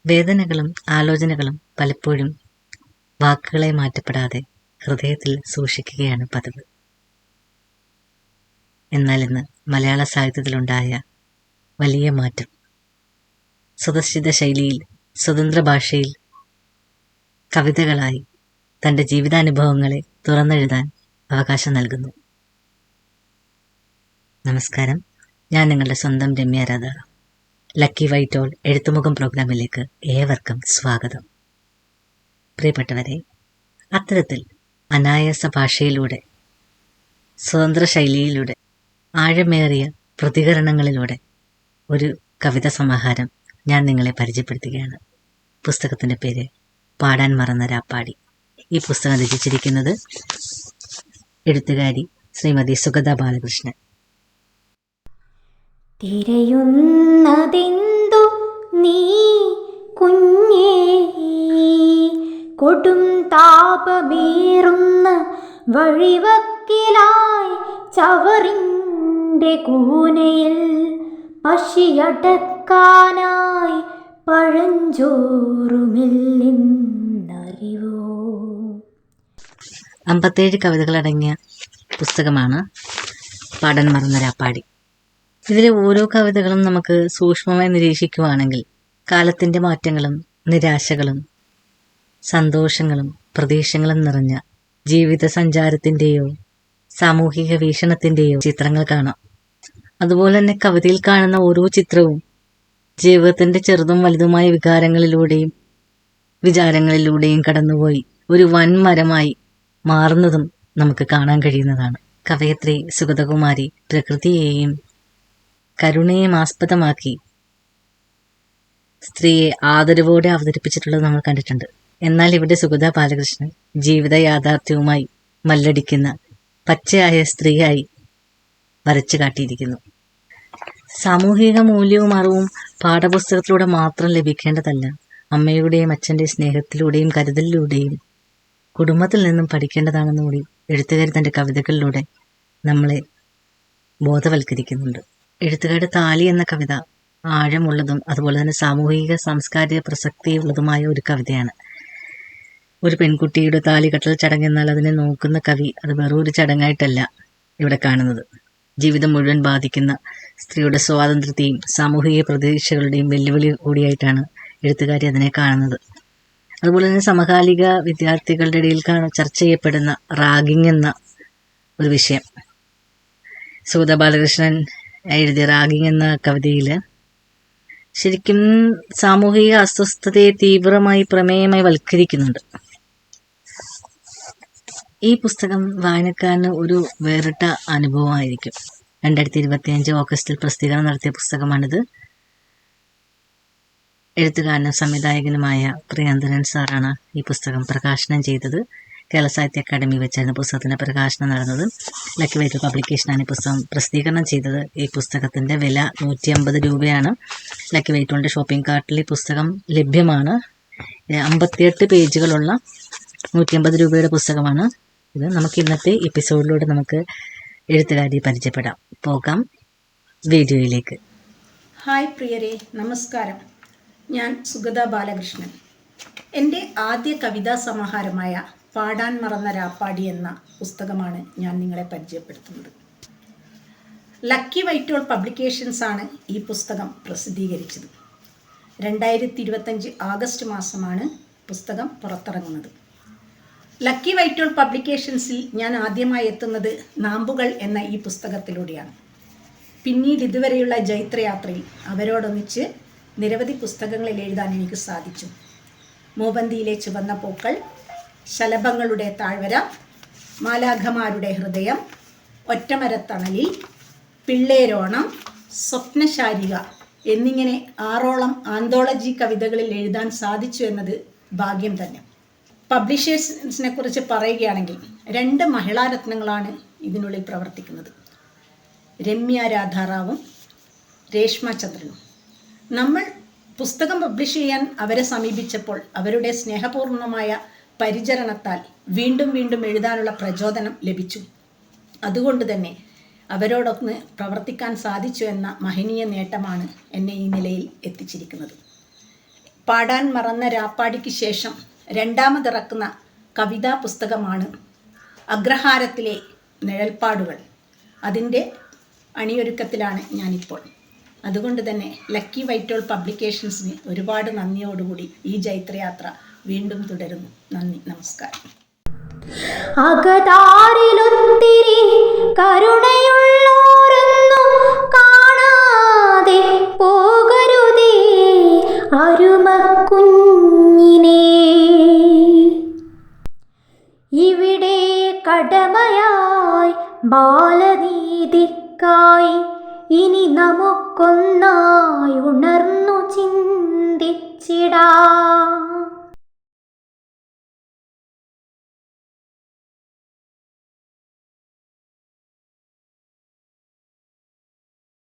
വേദനകളും ആലോചനകളും പലപ്പോഴും വാക്കുകളെ മാറ്റപ്പെടാതെ ഹൃദയത്തിൽ സൂക്ഷിക്കുകയാണ് പതിവ്. എന്നാൽ ഇന്ന് മലയാള സാഹിത്യത്തിലുണ്ടായ വലിയ മാറ്റം സ്വതസിദ്ധ ശൈലിയിൽ, സ്വതന്ത്ര ഭാഷയിൽ കവിതകളായി തൻ്റെ ജീവിതാനുഭവങ്ങളെ തുറന്നെഴുതാൻ അവകാശം നൽകുന്നു. നമസ്കാരം, ഞാൻ നിങ്ങളുടെ സ്വന്തം രമ്യ രാധ. ലക്കി വൈറ്റോൾ എഴുത്തുമുഖം പ്രോഗ്രാമിലേക്ക് ഏവർക്കും സ്വാഗതം. പ്രിയപ്പെട്ടവരെ, അത്തരത്തിൽ അനായാസ ഭാഷയിലൂടെ, സ്വതന്ത്ര ശൈലിയിലൂടെ, ആഴമേറിയ പ്രതികരണങ്ങളിലൂടെ ഒരു കവിത സമാഹാരം ഞാൻ നിങ്ങളെ പരിചയപ്പെടുത്തുകയാണ്. പുസ്തകത്തിൻ്റെ പേര് പാടാൻ മറന്ന രാപ്പാടി. ഈ പുസ്തകം രചിച്ചിരിക്കുന്നത് എഴുത്തുകാരി ശ്രീമതി സുഗത ബാലകൃഷ്ണൻ. തിരയുന്നതെന്തു നീ കുഞ്ഞേ, കൊടും താപമേറുന്ന വഴിവക്കിലായി ചവറിൻ്റെ കൂനയിൽ പശിയടക്കാനായി പഴഞ്ചോറുമില്ലെന്നറിവോ. 57 കവിതകളടങ്ങിയ പുസ്തകമാണ് പാടാൻ മറന്ന രാപ്പാടി. ഇതിലെ ഓരോ കവിതകളും നമുക്ക് സൂക്ഷ്മമായി നിരീക്ഷിക്കുകയാണെങ്കിൽ കാലത്തിൻ്റെ മാറ്റങ്ങളും നിരാശകളും സന്തോഷങ്ങളും പ്രതീക്ഷകളും നിറഞ്ഞ ജീവിത സഞ്ചാരത്തിൻ്റെയോ സാമൂഹിക വീക്ഷണത്തിൻ്റെയോ ചിത്രങ്ങൾ കാണാം. അതുപോലെ തന്നെ കവിതയിൽ കാണുന്ന ഓരോ ചിത്രവും ജീവിതത്തിൻ്റെ ചെറുതും വലുതുമായ വികാരങ്ങളിലൂടെയും വിചാരങ്ങളിലൂടെയും കടന്നുപോയി ഒരു വൻമരമായി മാറുന്നതും നമുക്ക് കാണാൻ കഴിയുന്നതാണ്. കവയത്രി സുഗതകുമാരി പ്രകൃതിയെയും കരുണയെയും ആസ്പദമാക്കി സ്ത്രീയെ ആദരവോടെ അവതരിപ്പിച്ചിട്ടുള്ളത് നമ്മൾ കണ്ടിട്ടുണ്ട്. എന്നാൽ ഇവിടെ സുഗത ബാലകൃഷ്ണൻ ജീവിത യാഥാർത്ഥ്യവുമായി മല്ലടിക്കുന്ന പച്ചയായ സ്ത്രീയായി വരച്ചു കാട്ടിയിരിക്കുന്നു. സാമൂഹിക മൂല്യവും അറിവും പാഠപുസ്തകത്തിലൂടെ മാത്രം ലഭിക്കേണ്ടതല്ല, അമ്മയുടെയും അച്ഛൻ്റെ സ്നേഹത്തിലൂടെയും കരുതലിലൂടെയും കുടുംബത്തിൽ നിന്നും പഠിക്കേണ്ടതാണെന്ന് കൂടി എഴുത്തുകാരി തൻ്റെ കവിതകളിലൂടെ നമ്മളെ ബോധവൽക്കരിക്കുന്നുണ്ട്. എഴുത്തുകാരുടെ താലി എന്ന കവിത ആഴമുള്ളതും അതുപോലെ തന്നെ സാമൂഹിക സാംസ്കാരിക പ്രസക്തിയുള്ളതുമായ ഒരു കവിതയാണ്. ഒരു പെൺകുട്ടിയുടെ താലികെട്ടൽ ചടങ്ങെന്നാൽ അതിനെ നോക്കുന്ന കവി അത് വെറും ഒരു ചടങ്ങായിട്ടല്ല ഇവിടെ കാണുന്നത്. ജീവിതം മുഴുവൻ ബാധിക്കുന്ന സ്ത്രീയുടെ സ്വാതന്ത്ര്യത്തെയും സാമൂഹിക പ്രതീക്ഷകളുടെയും വെല്ലുവിളി കൂടിയായിട്ടാണ് എഴുത്തുകാരി അതിനെ കാണുന്നത്. അതുപോലെ തന്നെ സമകാലിക വിദ്യാർത്ഥികളുടെ ഇടയിൽ ചർച്ച ചെയ്യപ്പെടുന്ന റാഗിങ് എന്ന ഒരു വിഷയം സുഗത ബാലകൃഷ്ണൻ എഴുതിയ റാഗിങ് എന്ന കവിതയിൽ ശരിക്കും സാമൂഹിക അസ്വസ്ഥതയെ തീവ്രമായി പ്രമേയമായി വൽക്കരിക്കുന്നുണ്ട്. ഈ പുസ്തകം വായനക്കാരന് ഒരു വേറിട്ട അനുഭവമായിരിക്കും. 2025 ഓഗസ്റ്റിൽ പ്രസിദ്ധീകരണം നടത്തിയ പുസ്തകമാണിത്. എഴുത്തുകാരനും സംവിധായകനുമായ പ്രിയന്തരൻ സാറാണ് ഈ പുസ്തകം പ്രകാശനം ചെയ്തത്. കേരള സാഹിത്യ അക്കാദമി വെച്ചായിരുന്നു പുസ്തകത്തിൻ്റെ പ്രകാശനം നടന്നത്. ലക്കി വൈറ്റോൾ പബ്ലിക്കേഷനാണ് ഈ പുസ്തകം പ്രസിദ്ധീകരണം ചെയ്തത്. ഈ പുസ്തകത്തിൻ്റെ വില 150 രൂപയാണ്. ലക്കി വൈറ്റോളിൻ്റെ ഷോപ്പിംഗ് കാർട്ടിൽ ഈ പുസ്തകം ലഭ്യമാണ്. 58 പേജുകളുള്ള 150 രൂപയുടെ പുസ്തകമാണ് ഇത്. നമുക്ക് ഇന്നത്തെ എപ്പിസോഡിലൂടെ നമുക്ക് എഴുത്തുകാരി പരിചയപ്പെടാം. പോകാം വീഡിയോയിലേക്ക്. ഹായ് പ്രിയരെ, നമസ്കാരം. ഞാൻ സുഗത ബാലകൃഷ്ണൻ. എൻ്റെ ആദ്യ കവിതാ സമാഹാരമായ പാടാൻ മറന്ന രാപ്പാടി എന്ന പുസ്തകമാണ് ഞാൻ നിങ്ങളെ പരിചയപ്പെടുത്തുന്നത്. ലക്കി വൈറ്റോൾ പബ്ലിക്കേഷൻസ് ആണ് ഈ പുസ്തകം പ്രസിദ്ധീകരിച്ചത്. 2025 ആഗസ്റ്റ് മാസമാണ് പുസ്തകം പുറത്തിറങ്ങുന്നത്. ലക്കി വൈറ്റോൾ പബ്ലിക്കേഷൻസിൽ ഞാൻ ആദ്യമായി എത്തുന്നത് നാമ്പുകൾ എന്ന ഈ പുസ്തകത്തിലൂടെയാണ്. പിന്നീട് ഇതുവരെയുള്ള ജൈത്രയാത്രയിൽ അവരോടൊന്നിച്ച് നിരവധി പുസ്തകങ്ങളിൽ എഴുതാൻ എനിക്ക് സാധിച്ചു. മൂവന്തിയിലെ ചുവന്ന പൂക്കൾ, ശലഭങ്ങളുടെ താഴ്വര, മാലാഖമാരുടെ ഹൃദയം, ഒറ്റമരത്തണലിൽ, പിള്ളേരോണം, സ്വപ്നശാരിക എന്നിങ്ങനെ 6ഓളം ആന്തോളജി കവിതകളിൽ എഴുതാൻ സാധിച്ചു എന്നത് ഭാഗ്യം തന്നെ. പബ്ലിഷേഴ്സിനെ കുറിച്ച് പറയുകയാണെങ്കിൽ 2 മഹിളാരത്നങ്ങളാണ് ഇതിനുള്ളിൽ പ്രവർത്തിക്കുന്നത്, രമ്യ രാധാറാവും രേഷ്മ ചന്ദ്രനും. നമ്മൾ പുസ്തകം പബ്ലിഷ് ചെയ്യാൻ അവരെ സമീപിച്ചപ്പോൾ അവരുടെ സ്നേഹപൂർണമായ പരിചരണത്താൽ വീണ്ടും വീണ്ടും എഴുതാനുള്ള പ്രചോദനം ലഭിച്ചു. അതുകൊണ്ട് തന്നെ അവരോടൊന്ന് പ്രവർത്തിക്കാൻ സാധിച്ചു എന്ന മഹനീയ നേട്ടമാണ് എന്നെ ഈ നിലയിൽ എത്തിച്ചിരിക്കുന്നത്. പാടാൻ മറന്ന രാപ്പാടിക്ക് ശേഷം രണ്ടാമതിറക്കുന്ന കവിതാ പുസ്തകമാണ് അഗ്രഹാരത്തിലെ നിഴൽപ്പാടുകൾ. അതിൻ്റെ അണിയൊരുക്കത്തിലാണ് ഞാനിപ്പോൾ. അതുകൊണ്ട് തന്നെ ലക്കി വൈറ്റോൾ പബ്ലിക്കേഷൻസിന് ഒരുപാട് നന്ദിയോടുകൂടി ഈ ജൈത്രയാത്ര വീണ്ടും തുടരുന്നു. നന്ദി, നമസ്കാരം. അകതാരിലൊത്തിരി കരുണയുള്ളോരൊന്നും കാണാതെ പോകരുതേ അരുമക്കുഞ്ഞിനെ. ഇവിടെ കടമയായി ബാലനീതിക്കായി ഇനി നമുക്കൊന്നായി ഉണർന്നു ചിന്തിച്ചിടാം.